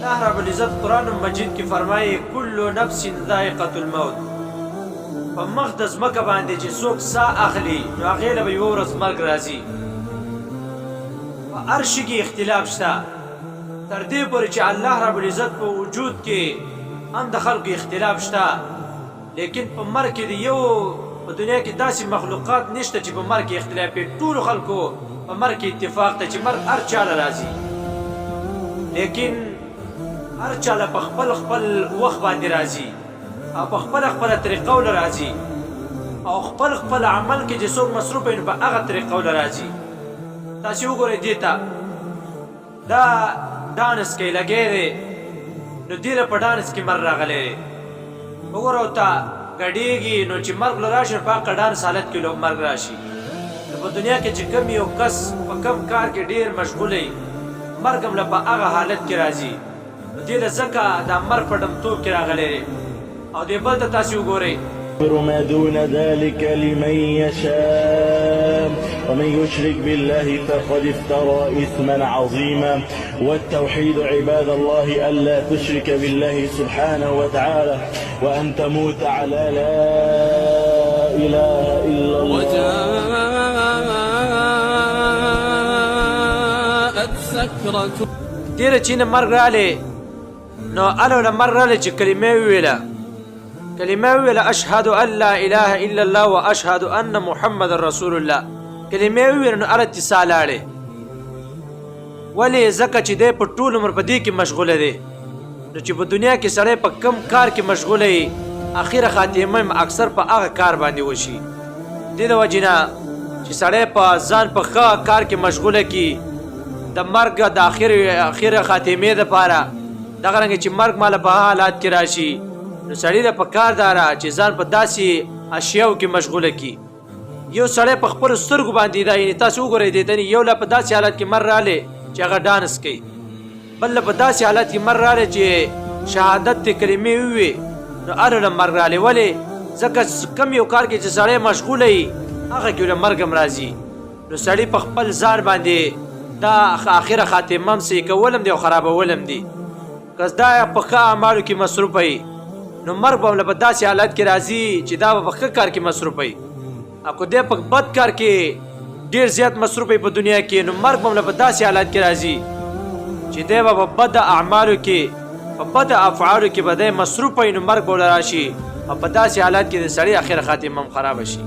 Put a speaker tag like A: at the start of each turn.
A: الله رب العزت قرآن مجید کی فرمائے کل نفس ذائقة الموت. په مخ د ځمکه باندې چې څوک سا اخلي نو هغې له به یوه ورځ مرګ راځي. په هر شي کې اختلاف شته تر دې پورې چې الله رب العزت په وجود کې هم د خلکو اختلاف شته، لیکن په مرګ کې د یو په دنیا کې داسې مخلوقات نشته چې په مرګ کې اختلاف وي. ټولو خلکو په مرګ کې اتفاق ته چې مرګ هر چاله راځي، لیکن هر چاله په خپل خپل وخت باندې راځي او په خپله خپله طریقه له راځي، او خپل خپل عمل کې چې څوک مصروف وي نو په هغه طریقه له راځي. تاسې وګورئ دې ته دا ډانس کوي لګی دی نو دې له په ډانس کې مر راغلی دی. وګوره ورته ګډېږي نو چې مرګ له راشي نو په هغه ډانس حالت کې له مرګ راشي. نو په دنیا کې چې کم یو کس په کم کار کې ډېر مشغوله وي مرګ هم له په هغه حالت کې راځي. نو دې له ځکه دا مرګ په ډمتوب کې راغلی دی. او دې بل ته تاسې وګورئ
B: ما دون ذلك لمن يشاء ومن يشرك بالله فقد افترى إثما عظيما. والتوحيد عباد الله ألا تشرك بالله سبحانه وتعالى وأن تموت على لا إله إلا الله.
C: وجاءت سكرة
A: ډېره چې نه مرګ رالی نو هله له مرګ رالی چې کلمه وویله اشهد ان لا اله الا الله واشهد ان محمد رسول الله. کلمه وویله نو هله تیسا لاړې. ولې ځکه چې دی په ټول عمر په دې کې مشغوله دی. نو چې په دنیا کې سړی په کم کار کې مشغوله وي اخره خاتمه هم اکثر په هغه کار باندې وشي. دې د وجې نه چې سړی په ځان په ښه کار کې مشغوله کي د مرګ د اخره خاتمې دپاره دغه رنګه چې مرګ ماله په حالات کې راشي نو سړی د په کار داره چې ځان په داسې اشیاو کې مشغوله کي. یو سړی په خپلو سترګو باندې دا یعنې تاسې وګورئ دې ته یو له په داسې حالت کې مر رالی چې هغه ډانس کوي، بل له په داسې حالت کې مر رالی چې شهادت ته کلمې ووي نو هله له مرګ رالی. ولې ځکه کم یو کار کې چې سړی مشغوله وي هغه کې له مرګ هم راځي. نو سړی په خپل ځان باندې دا آخره خاتمه هم صحیح کول هم دی او خرابول هم دي. که دا په ښه اعمالو کې مصروف وي نو مرګ به هم له په داسې حالت کې راځي چې دا به په ښه کار کې مصروف وي. او که دی په بد کار کې ډېر زیات مصروف وي په دنیا کې نو مرګ به هم له په داسې حالت کې راځي چې دی به په بد اعمالو کې په بد افعالو کې به دی مصروف وي نو مرګ به ورله راشي او په داسې حالت کې د سړي اخره خاتمه هم خرابه شي.